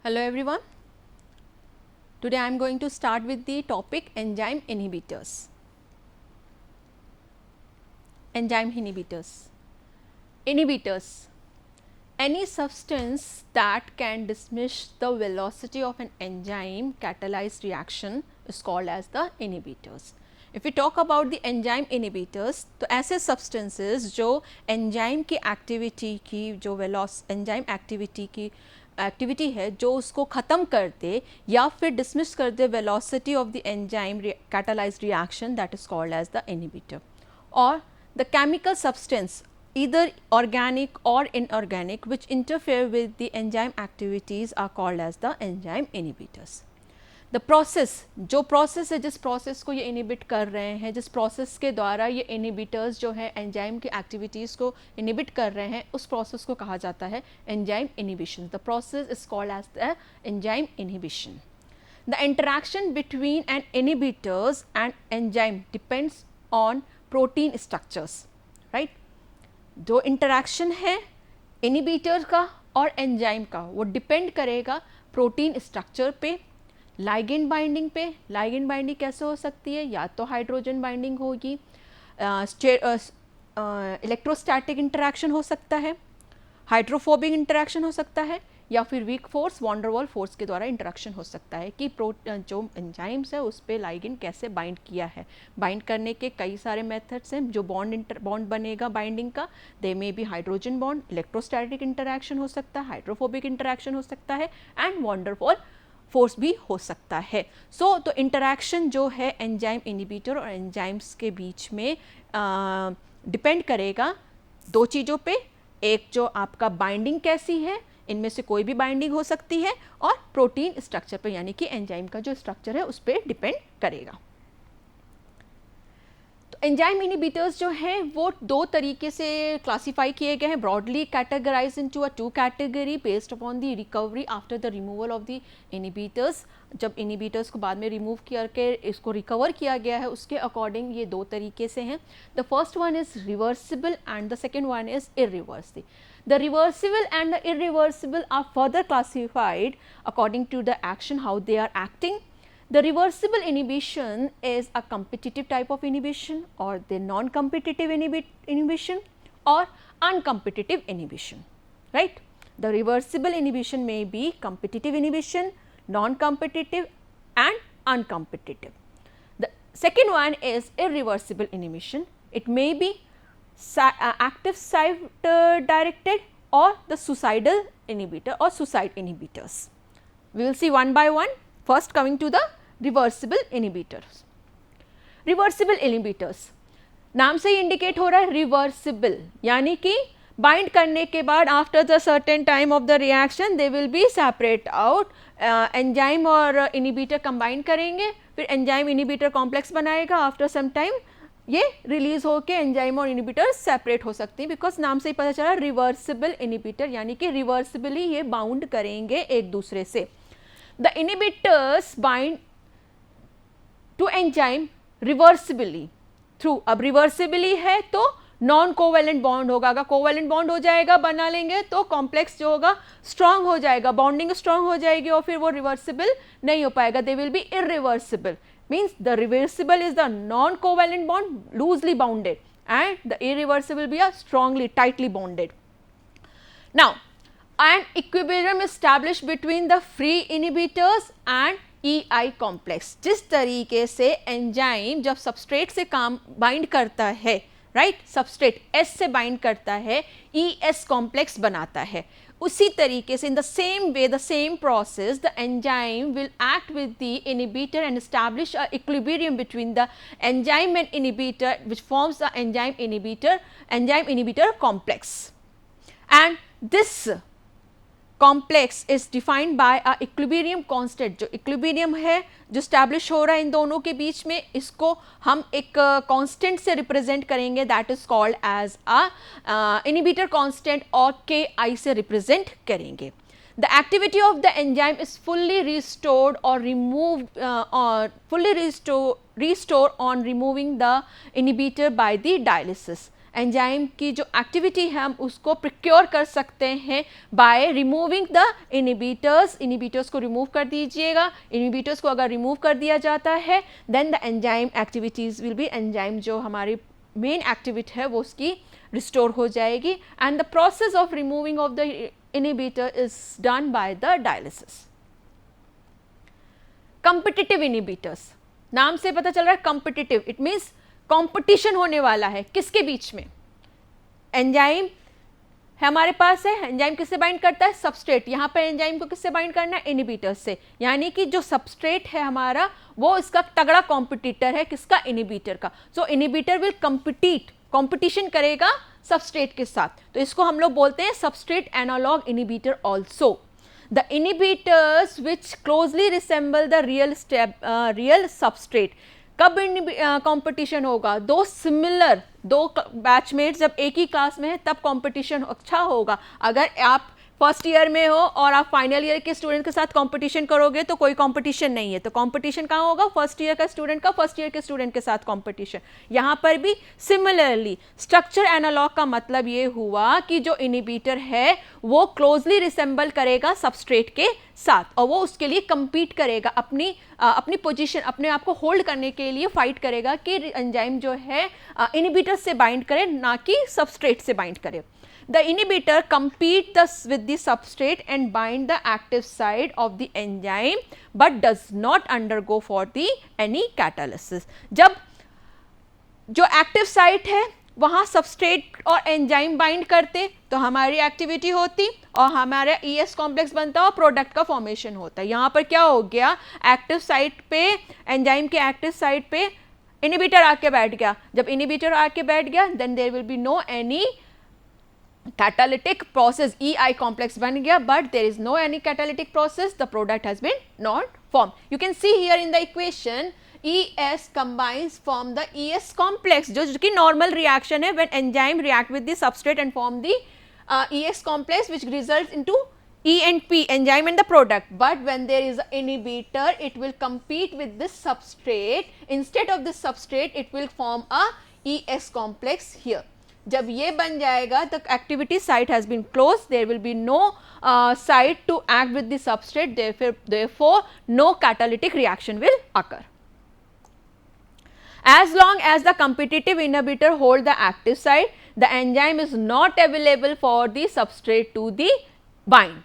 Hello everyone. Today I am going to start with the topic enzyme inhibitors. Enzyme inhibitors. Inhibitors. Any substance that can diminish the velocity of an enzyme catalyzed reaction is called as the inhibitors. If we talk about the enzyme inhibitors, तो ऐसे substances जो enzyme की activity की जो enzyme activity की activity है जो उसको ख़त्म कर दे या फिर डिसमिस कर दे velocity of the enzyme catalysed reaction, that is called as the inhibitor. और the chemical substance either organic or inorganic which interfere with the enzyme activities are called as the enzyme inhibitors. The process, जो process है जिस process को ये inhibit कर रहे हैं, जिस प्रोसेस के द्वारा ये इनिबिटर्स जो है एंजाइम की एक्टिविटीज़ को इनिबिट कर रहे हैं, उस प्रोसेस को कहा जाता है enzyme inhibition. The process is called as the enzyme inhibition. The interaction between an inhibitors and enzyme depends on protein structures. Right, जो इंटरैक्शन है इनिबिटर का और एंजाइम का वो डिपेंड करेगा प्रोटीन स्ट्रक्चर पे, लाइगेंड बाइंडिंग पे. लाइगेंड बाइंडिंग कैसे हो सकती है? या तो हाइड्रोजन बाइंडिंग होगी, इलेक्ट्रोस्टैटिक इंटरैक्शन हो सकता है, हाइड्रोफोबिक इंटरैक्शन हो सकता है, या फिर वीक फोर्स वॉन डर वाल फोर्स के द्वारा इंटरैक्शन हो सकता है कि जो एंजाइम्स है उस पर लाइगेंड कैसे बाइंड किया है. बाइंड करने के कई सारे मेथड्स हैं. जो बॉन्ड बनेगा बाइंडिंग का, दे में भी हाइड्रोजन बॉन्ड, इलेक्ट्रोस्टैटिक इंटरैक्शन हो सकता है, हाइड्रोफोबिक इंटरैक्शन हो सकता है एंड वॉन डर वाल फोर्स भी हो सकता है. तो इंटरैक्शन जो है एंजाइम इनहिबिटर और एंजाइम्स के बीच में डिपेंड करेगा दो चीज़ों पे. एक जो आपका बाइंडिंग कैसी है, इनमें से कोई भी बाइंडिंग हो सकती है, और प्रोटीन स्ट्रक्चर पे यानी कि एंजाइम का जो स्ट्रक्चर है उस पर डिपेंड करेगा. एंजाइम इनहिबिटर्स जो हैं वो दो तरीके से क्लासीफाई किए गए हैं. Broadly categorize into a two category based upon the recovery after the removal of the inhibitors. जब इनहिबिटर्स को बाद में रिमूव करके इसको रिकवर किया गया है उसके अकॉर्डिंग ये दो तरीके से हैं. The first one is reversible and the second one is irreversible. The reversible and the irreversible are further classified according to the action, how they are acting. The reversible inhibition is a competitive type of inhibition, or the non-competitive inhibition, or uncompetitive inhibition. Right? The reversible inhibition may be competitive inhibition, non-competitive and uncompetitive. The second one is irreversible inhibition. It may be active site directed or the suicidal inhibitor or suicide inhibitors. We will see one by one. First coming to the reversible inhibitors. Reversible inhibitors नाम से ही indicate हो रहा है reversible, यानी कि bind करने के बाद after the certain time of the reaction they will be separate out. Enzyme और इनहिबिटर कंबाइन करेंगे, फिर एंजाइम इनहिबिटर कॉम्प्लेक्स बनाएगा. आफ्टर सम टाइम ये रिलीज होकर एंजाइम और इनहिबिटर सेपरेट हो सकते हैं, बिकॉज नाम से ही पता चला रिवर्सिबल इनहिबिटर, यानी कि रिवर्सिबली ये बाउंड करेंगे एक दूसरे से. The inhibitors bind to enzyme reversibly through. अब रिवर्सिबली है तो नॉन कोवेलेंट बॉन्ड होगा. अगर कोवेलेंट बॉन्ड हो जाएगा बना लेंगे तो कॉम्प्लेक्स जो होगा स्ट्रांग हो जाएगा, बॉन्डिंग स्ट्रांग हो जाएगी और फिर वो रिवर्सिबल नहीं हो पाएगा. They will be irreversible. Means the reversible is the non-covalent bond loosely bounded and the irreversible will be a strongly tightly bonded. Now an equilibrium established between the free inhibitors and EI complex. जिस तरीके से enzyme जब substrate से काम bind करता है, right, substrate S से bind करता है, ES कॉम्प्लेक्स बनाता है, उसी तरीके से in the same way, the same process, the enzyme will act with the inhibitor and establish a equilibrium between the enzyme and inhibitor, which forms the enzyme inhibitor complex. And this complex is defined by a equilibrium constant. जो equilibrium है जो establish हो रहा है इन दोनों के बीच में, इसको हम एक constant से represent करेंगे, that is called as a inhibitor constant और Ki से represent करेंगे. The activity of the enzyme is fully restored or removed restore on removing the inhibitor by the dialysis. Enzyme की जो एक्टिविटी है हम उसको प्रिक्योर कर सकते हैं by removing the inhibitors. Inhibitors को रिमूव कर दीजिएगा। इनिबिटर्स को अगर रिमूव कर दिया जाता है then the enzyme activities will be, enzyme जो हमारी मेन एक्टिविटी है वो उसकी रिस्टोर हो जाएगी। And the process of removing of the inhibitor is done by the dialysis. Competitive inhibitors, नाम से पता चल रहा है कॉम्पिटिटिव, इट मीन्स कंपटीशन होने वाला है किसके बीच में? एंजाइम हमारे पास है, एंजाइम किससे बाइंड करता है? सबस्ट्रेट। यहाँ पर एंजाइम को किससे बाइंड करना है? इनिबिटर्स से। यानी कि जो सबस्ट्रेट है हमारा वो इसका तगड़ा कॉम्पिटिटर है, किसका? इनिबिटर का। सो इनिबिटर विल कंपटीशन करेगा सबस्ट्रेट के साथ, तो इसको हम लोग बोलते हैं substrate analog inhibitor also. The inhibitors which closely resemble the real substrate, कब कंपटीशन होगा? दो सिमिलर, दो बैचमेट्स जब एक ही क्लास में है तब कंपटीशन अच्छा होगा। अगर आप फर्स्ट ईयर में हो और आप फाइनल ईयर के स्टूडेंट के साथ कंपटीशन करोगे तो कोई कंपटीशन नहीं है। तो कंपटीशन कहाँ होगा? फर्स्ट ईयर का स्टूडेंट का फर्स्ट ईयर के स्टूडेंट के साथ कंपटीशन। यहाँ पर भी सिमिलरली स्ट्रक्चर एनालॉग का मतलब ये हुआ कि जो इनिबिटर है वो क्लोजली रिसेंबल करेगा सबस्ट्रेट के साथ और वो उसके लिए compete करेगा, अपनी पोजीशन, अपने आप को होल्ड करने के लिए फाइट करेगा कि एंजाइम जो है इनिबिटर से बाइंड करे, ना कि सबस्ट्रेट से बाइंड करे। The inhibitor compete with the substrate and bind the active site of the enzyme but does not undergo for the any catalysis। जब जो एक्टिव साइट है वहाँ सबस्ट्रेट और एंजाइम बाइंड करते तो हमारी एक्टिविटी होती और हमारा ES कॉम्प्लेक्स बनता और प्रोडक्ट का फॉर्मेशन होता है। यहाँ पर क्या हो गया? एक्टिव साइट पे, एंजाइम के एक्टिव साइट पे इनिबिटर आके बैठ गया। जब इनिबिटर आके बैठ गया then there will be no any catalytic process, EI complex बन गया, but there is no any catalytic process, the product has been not formed। You can see here in the equation ES combines form the ES complex, जो कि normal reaction है when enzyme react with the substrate and form the ES complex which results into E and P, enzyme and the product। But when there is an inhibitor it will compete with this substrate, instead of this substrate it will form a ES complex here। जब ये बन जाएगा the activity site has been closed, there will be no site to act with the substrate, therefore no catalytic reaction will occur। As long as the competitive inhibitor hold the active site, the enzyme is not available for the substrate to the bind।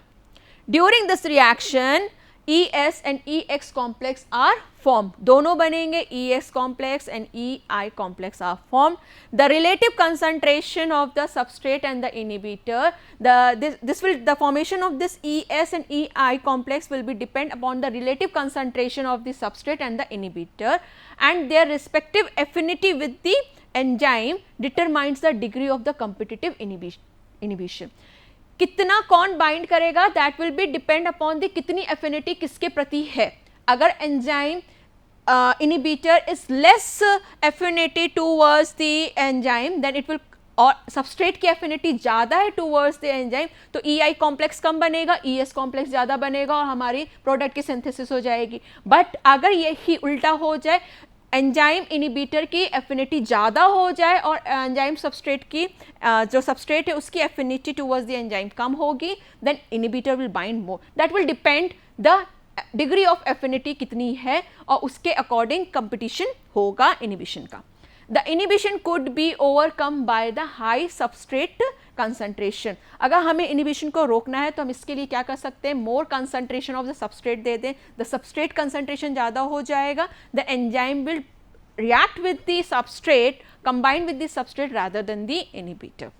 During this reaction ES and EX complex are formed, दोनों बनेंगे, ES complex and EI complex are formed। The relative concentration of the substrate and the inhibitor, the formation of this ES and EI complex will be depend upon the relative concentration of the substrate and the inhibitor, and their respective affinity with the enzyme determines the degree of the competitive inhibition। कितना कौन bind करेगा that will be depend upon the कितनी affinity किसके प्रति है। अगर enzyme inhibitor is less affinity towards the enzyme then it will, और substrate की एफिनिटी ज़्यादा है टूवर्ड्स द एंजाइम तो EI कॉम्प्लेक्स कम बनेगा, ES कॉम्प्लेक्स ज़्यादा बनेगा और हमारी प्रोडक्ट की सिंथेसिस हो जाएगी। बट अगर यही उल्टा हो जाए, एंजाइम इनिबिटर की एफिनिटी ज़्यादा हो जाए और एंजाइम सबस्ट्रेट की जो सबस्ट्रेट है उसकी एफिनिटी टुवर्ड्स द एंजाइम कम होगी, then inhibitor will bind more. That will depend the degree of affinity कितनी है और उसके अकॉर्डिंग कंपटीशन होगा इनिबिशन का। The inhibition could be overcome by the high substrate concentration. अगर हमें इनिबिशन को रोकना है तो हम इसके लिए क्या कर सकते हैं? मोर कंसंट्रेशन ऑफ द सबस्ट्रेट दे दें। द सबस्ट्रेट कंसंट्रेशन ज़्यादा हो जाएगा, the enzyme will react with the substrate, combine with the substrate rather than the inhibitor।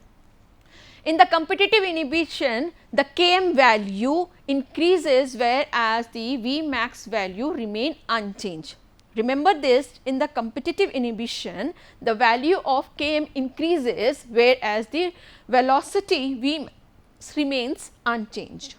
In the competitive inhibition, the Km value increases whereas the Vmax value remain unchanged। Remember this, in the competitive inhibition, the value of Km increases whereas the velocity Vmax remains unchanged।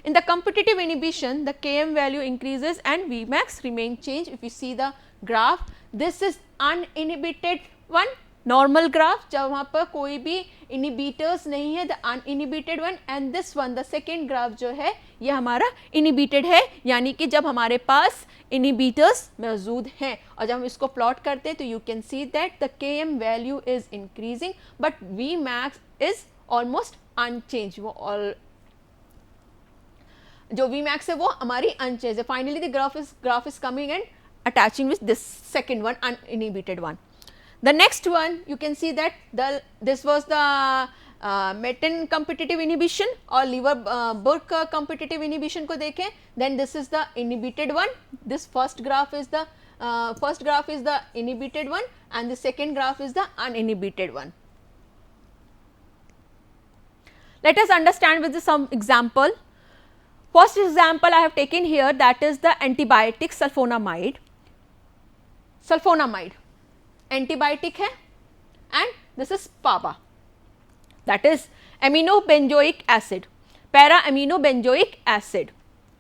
In the competitive inhibition, the Km value increases and Vmax remain changed। If you see the graph, this is uninhibited one, normal graph जब वहाँ पर कोई भी inhibitors नहीं है, the uninhibited one, and this one the second graph जो है ये हमारा inhibited है, यानी कि जब हमारे पास इनिबिटर्स मौजूद हैं। और जब हम इसको प्लॉट करते हैं तो you can see that the Km value is increasing but Vmax is almost unchanged. वो ऑल जो Vmax है वो हमारी अनचेंज है। Finally the graph is coming and attaching with this second one, uninhibited one. The next one you can see that this was the Metten competitive inhibition और Lever-Burke competitive inhibition को देखें, then this is the inhibited one. This first graph is the inhibited one and the second graph is the uninhibited one. Let us understand with some example. First example I have taken here, that is the antibiotic sulfonamide. Sulfonamide antibiotic है and this is PABA, that is aminobenzoic acid, para aminobenzoic acid,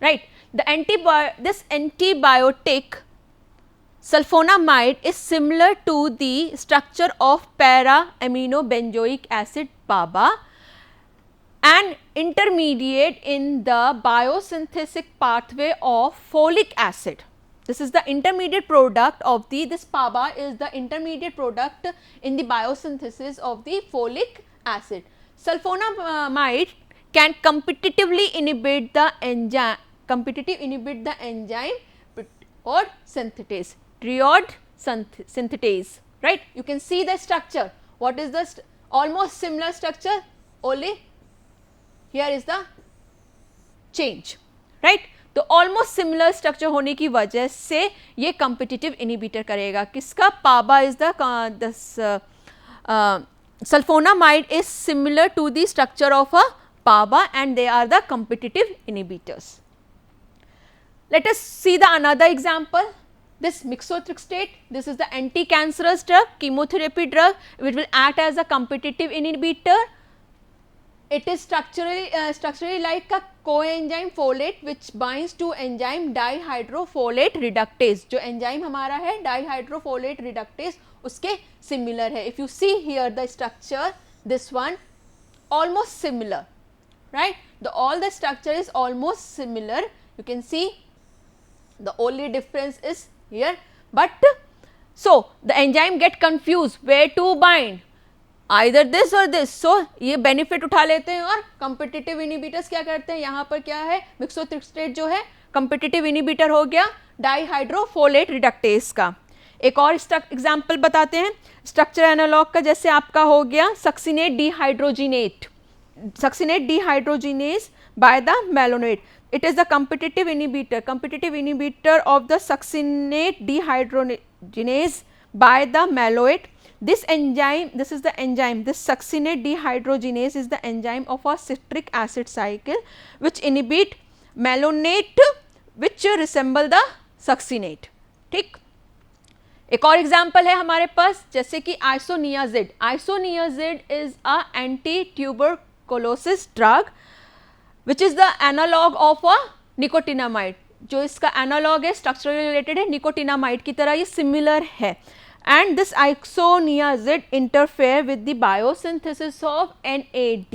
right. This antibiotic sulfonamide is similar to the structure of para aminobenzoic acid PABA and intermediate in the biosynthetic pathway of folic acid. This is the intermediate product of this PABA is the intermediate product in the biosynthesis of the folic acid. Sulfonamide can competitively inhibit the enzyme, or synthetase, triod synthetase, right. You can see the structure. What is the almost similar structure, only here is the change, right. तो almost similar structure होने की वजह से ये competitive inhibitor करेगा किसका, PABA is the sulphonamide is similar to the structure of a PABA and they are the competitive inhibitors. Let us see the another example, this methotrexate. This is the anti-cancerous drug, chemotherapy drug, which will act as a competitive inhibitor. It is structurally like a coenzyme folate which binds to enzyme dihydrofolate reductase. जो enzyme हमारा है dihydrofolate reductase उसके similar है. If you see here the structure, this one almost similar, right? All the structure is almost similar. You can see the only difference is here, but so the enzyme get confused where to bind, either this or this. So ये benefit उठा लेते हैं और competitive inhibitors क्या करते हैं, यहाँ पर क्या है methotrexate जो है competitive inhibitor हो गया dihydrofolate reductase का. एक और एग्जाम्पल बताते हैं स्ट्रक्चर एनालॉग का, जैसे आपका हो गया succinate dehydrogenase by the malonate. It is the competitive inhibitor of the succinate dehydrogenase by the maloate. This is the enzyme, this succinate dehydrogenase is the enzyme of a citric acid cycle which inhibit malonate which resemble the succinate. ठीक. एक और example है हमारे पास जैसे कि isoniazid. Isoniazid is a anti tuberculosis drug which is the analog of a nicotinamide. जो इसका एनालॉग है स्ट्रक्चरली रिलेटेड है निकोटिनामाइड की तरह, ये सिमिलर है. And this isoniazid interfere with the biosynthesis of NAD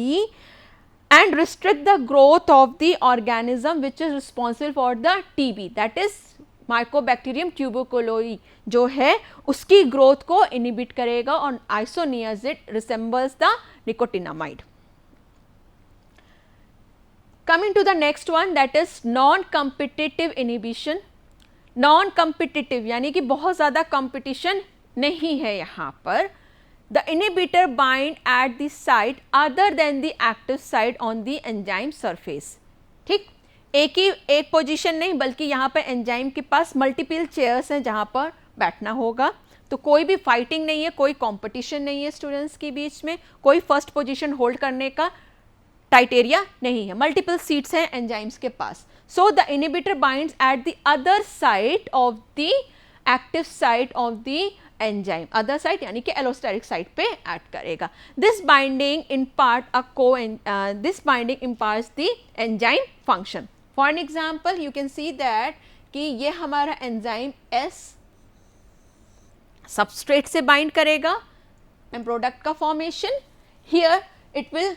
and restrict the growth of the organism which is responsible for the TB, that is mycobacterium tuberculosis जो है उसकी growth को inhibit करेगा और isoniazid resembles the nicotinamide. Coming to the next one, that is non competitive inhibition. Non competitive यानी कि बहुत ज़्यादा कंपटीशन नहीं है यहाँ पर. The inhibitor bind at the site other than the active site on the enzyme surface. ठीक, एक पोजीशन नहीं बल्कि यहाँ पर एंजाइम के पास मल्टीपल चेयर्स हैं जहाँ पर बैठना होगा. तो कोई भी फाइटिंग नहीं है, कोई कंपटीशन नहीं है स्टूडेंट्स के बीच में, कोई फर्स्ट पोजीशन होल्ड करने का क्राइटेरिया नहीं है, मल्टीपल सीट्स हैं एंजाइम्स के पास. So the inhibitor binds at the other side of the active site of the enzyme. Other side यानी कि एलोस्टेरिक साइट पे ऐड करेगा. This binding imparts the enzyme function. For an example you can see that कि ये हमारा enzyme S substrate से bind करेगा and product का formation. Here it will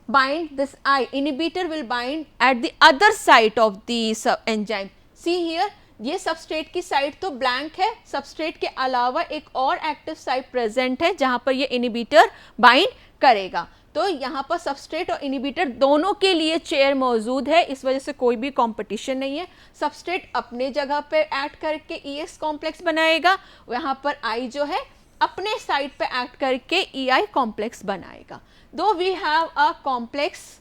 bind, this I inhibitor will bind at the other site of the enzyme. See here ये substrate की site तो blank है, सबस्ट्रेट के अलावा एक और एक्टिव साइट प्रेजेंट है जहां पर ये इनिबिटर बाइंड करेगा। तो यहाँ पर सबस्ट्रेट और इनिबिटर दोनों के लिए चेयर मौजूद है, इस वजह से कोई भी कंपटीशन नहीं है। सबस्ट्रेट अपने जगह पे ऐड करके ES कॉम्प्लेक्स बनाएगा, यहाँ पर I जो है अपने साइड पे ऐड करके EI कॉम्प्लेक्स बनाएगा। दो वी हैव अ कॉम्प्लेक्स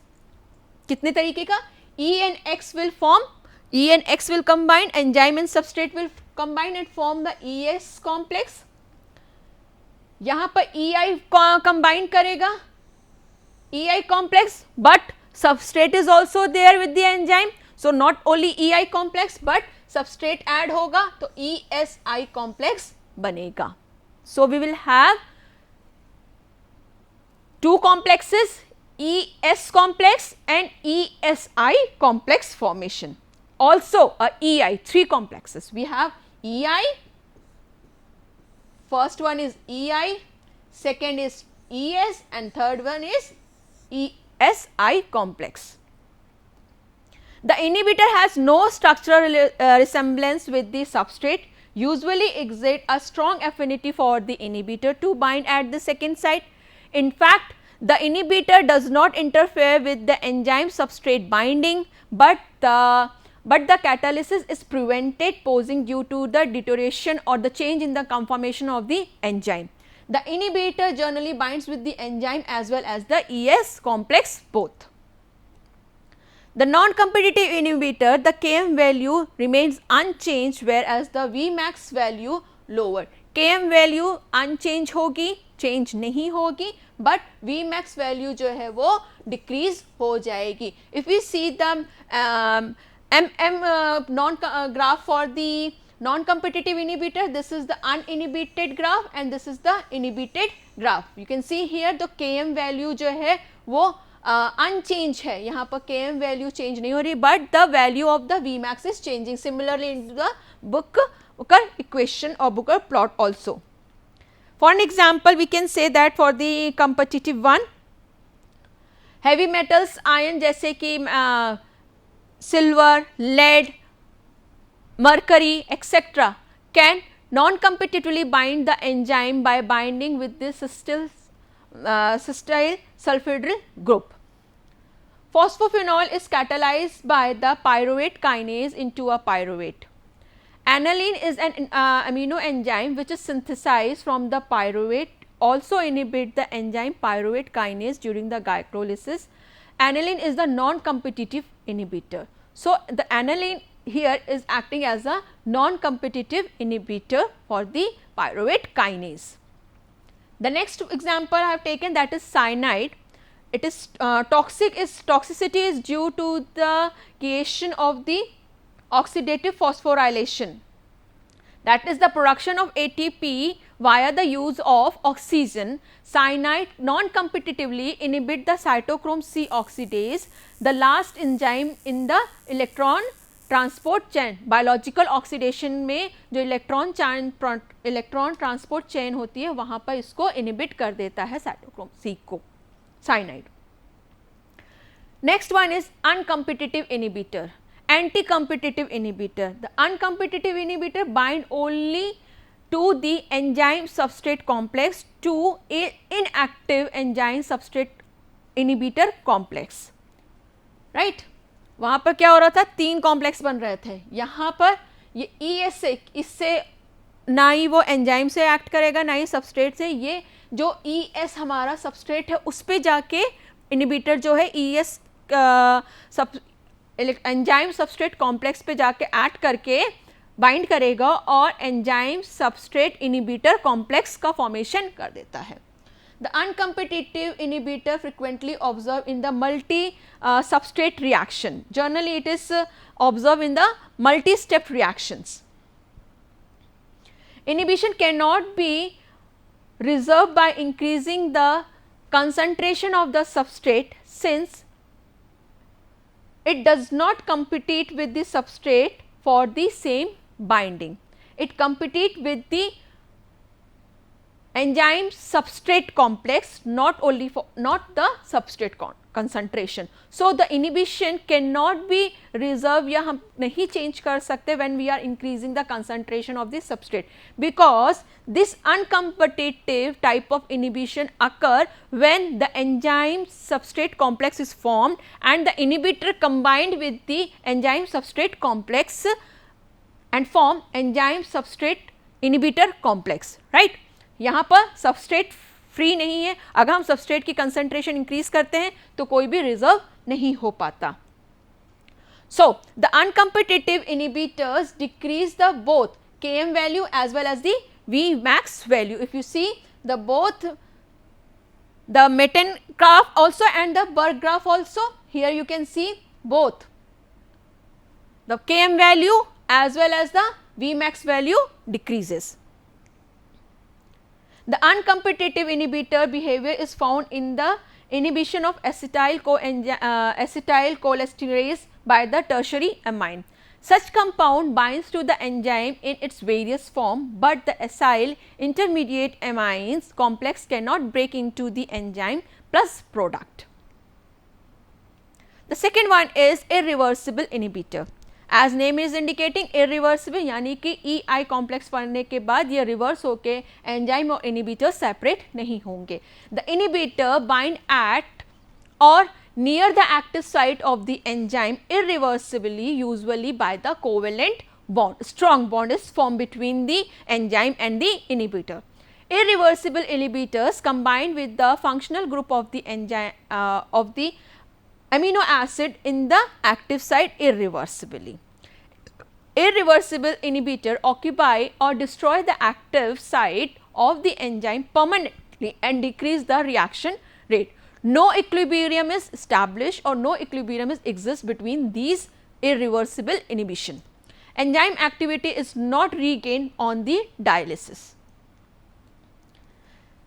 कितने तरीके का, E and X will form, E and X will combine, enzyme and substrate will combine and form the ES complex। यहाँ पर EI combine करेगा EI complex, but substrate is also there with the enzyme, so not only EI complex but substrate add होगा तो ESI complex बनेगा। So we will have two complexes, ES complex and ESI complex formation. Also a EI, three complexes. We have EI, first one is EI, second is ES and third one is ESI complex. The inhibitor has no structural resemblance with the substrate, usually exert a strong affinity for the inhibitor to bind at the second site. In fact, the inhibitor does not interfere with the enzyme substrate binding, but the catalysis is prevented posing due to the deterioration or the change in the conformation of the enzyme. The inhibitor generally binds with the enzyme as well as the ES complex both. The non-competitive inhibitor, the Km value remains unchanged whereas the Vmax value lower. Km value unchanged होगी, change नहीं होगी, but Vmax value जो है वो decrease हो जाएगी. If we see the graph for the non-competitive inhibitor, this is the uninhibited graph and this is the inhibited graph. You can see here the Km value जो है वो unchanged है, यहाँ पर Km value change नहीं हो रही, but the value of the Vmax is changing. Similarly in the Booker equation or Booker plot also. For an example, we can say that for the competitive one, heavy metals ion जैसे कि silver, lead, mercury etc. can non-competitively bind the enzyme by binding with this cysteine sulfhydryl group. Phosphophenol is catalyzed by the pyruvate kinase into a pyruvate. Aniline is an amino enzyme which is synthesized from the pyruvate, also inhibit the enzyme pyruvate kinase during the glycolysis. Aniline is the non-competitive inhibitor. So, the aniline here is acting as a non-competitive inhibitor for the pyruvate kinase. The next example I have taken, that is cyanide. It is toxicity is due to the creation of the oxidative phosphorylation, that is the production of ATP via the use of oxygen. Cyanide non-competitively inhibit the cytochrome C oxidase, the last enzyme in the electron transport chain. Biological oxidation में जो electron transport chain होती है वहां पर इसको inhibit कर देता है साइटोक्रोम सी को, cyanide. Next one is uncompetitive inhibitor, anti competitive inhibitor. The uncompetitive inhibitor bind only to the enzyme substrate complex to inactive enzyme substrate inhibitor complex, right. वहाँ पर क्या हो रहा था, तीन कॉम्प्लेक्स बन रहे थे. यहाँ पर ये ES से, इससे ना ही वो एंजाइम से एक्ट करेगा ना ही सबस्ट्रेट से. ये जो ES हमारा सबस्ट्रेट है उस पे जाके इनहिबिटर जो है ES एंजाइम सबस्ट्रेट कॉम्प्लेक्स पे जाके एक्ट करके बाइंड करेगा और एंजाइम सबस्ट्रेट इनहिबिटर कॉम्प्लेक्स का फॉर्मेशन कर देता है. The uncompetitive inhibitor frequently observed in the multi-substrate reaction. Generally, it is observed in the multi-step reactions. Inhibition cannot be resolved by increasing the concentration of the substrate, since it does not compete with the substrate for the same binding. It competes with the enzyme substrate complex, not only for not the substrate concentration. So the inhibition cannot be reserved या हम नहीं change कर सकते when we are increasing the concentration of the substrate, because this uncompetitive type of inhibition occur when the enzyme substrate complex is formed and the inhibitor combined with the enzyme substrate complex and form enzyme substrate inhibitor complex, right. यहाँ पर substrate free नहीं है, अगर हम substrate की concentration increase करते हैं तो कोई भी रिजर्व नहीं हो पाता. So the uncompetitive inhibitors decrease the both Km value as well as the Vmax value. If you see the both the Metten graph also and the Berg graph also, here you can see both the Km value as well as the Vmax value decreases. The uncompetitive inhibitor behavior is found in the inhibition of acetyl cholinesterase by the tertiary amine. Such compound binds to the enzyme in its various form, but the acyl intermediate amines complex cannot break into the enzyme plus product. The second one is irreversible inhibitor. As name is indicating irreversible, यानी कि EI complex पढ़ने के बाद ये reverse होके enzyme और inhibitor separate नहीं होंगे. The inhibitor bind at or near the active site of the enzyme irreversibly, usually by the covalent bond. Strong bond is formed between the enzyme and the inhibitor. Irreversible inhibitors combine with the functional group of the enzyme of the amino acid in the active site irreversibly. Irreversible inhibitor occupy or destroy the active site of the enzyme permanently and decrease the reaction rate. No equilibrium is established or no equilibrium exists between these irreversible inhibition. Enzyme activity is not regained on the dialysis.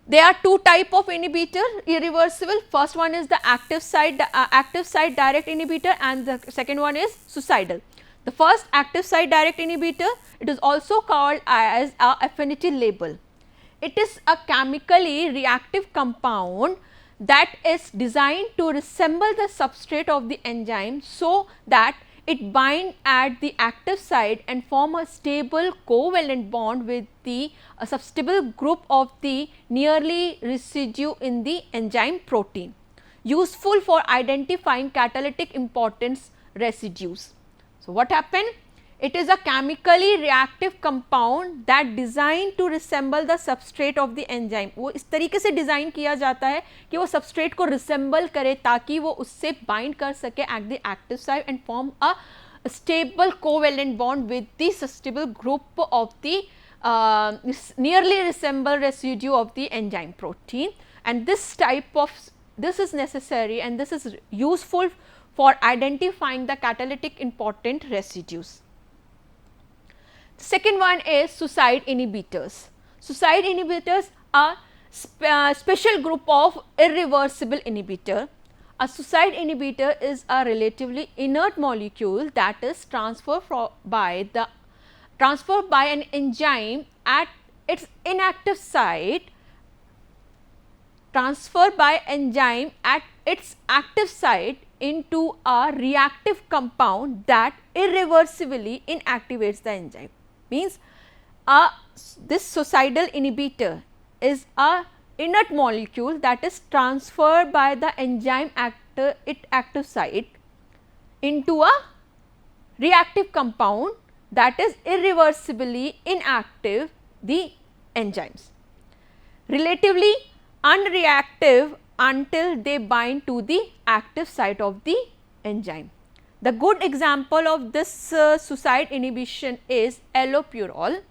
There are two type of inhibitor irreversible. First one is the active site direct inhibitor and the second one is suicidal. The first active site direct inhibitor, it is also called as a affinity label. It is a chemically reactive compound that is designed to resemble the substrate of the enzyme so that it bind at the active site and form a stable covalent bond with the substitutable group of the nearly residue in the enzyme protein, useful for identifying catalytic importance residues. So, what happened? It is a chemically reactive compound that designed to resemble the substrate of the enzyme. वो इस तरीके से design किया जाता है कि वो substrate को रिसेंबल करे ताकि वो उससे बाइंड कर सके at the active site and form a stable covalent bond with the susceptible group of the nearly resemble residue of the enzyme protein, and this is necessary and this is useful for identifying the catalytic important residues. Second one is suicide inhibitors. Suicide inhibitors are special group of irreversible inhibitor. A suicide inhibitor is a relatively inert molecule that is transferred by an enzyme at its inactive site, into a reactive compound that irreversibly inactivates the enzyme. Means this suicidal inhibitor is a inert molecule that is transferred by the enzyme at its active site into a reactive compound that is irreversibly inactive the enzymes. Relatively unreactive until they bind to the active site of the enzyme. The good example of this suicide inhibition is allopurinol,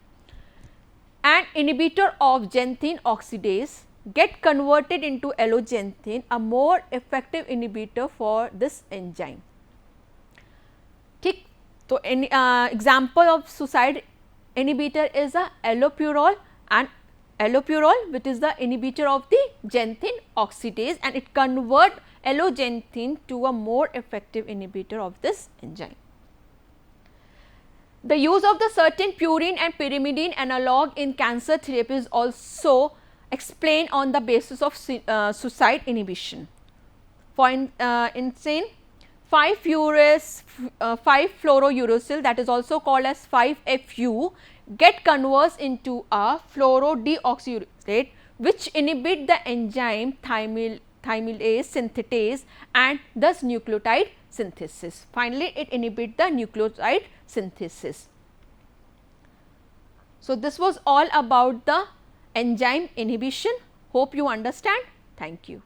an inhibitor of xanthine oxidase get converted into alloxanthine, a more effective inhibitor for this enzyme. ठीक, तो example of suicide inhibitor is a allopurinol, and allopurinol which is the inhibitor of the xanthine oxidase, and it convert alloxanthine to a more effective inhibitor of this enzyme. The use of the certain purine and pyrimidine analog in cancer therapy is also explained on the basis of suicide inhibition. For instance, 5-fluorouracil, that is also called as 5-FU, get converts into a fluorodeoxyurate, which inhibit the enzyme thymidase synthetase and thus nucleotide synthesis. Finally, it inhibits the nucleotide synthesis. So, this was all about the enzyme inhibition. Hope you understand. Thank you.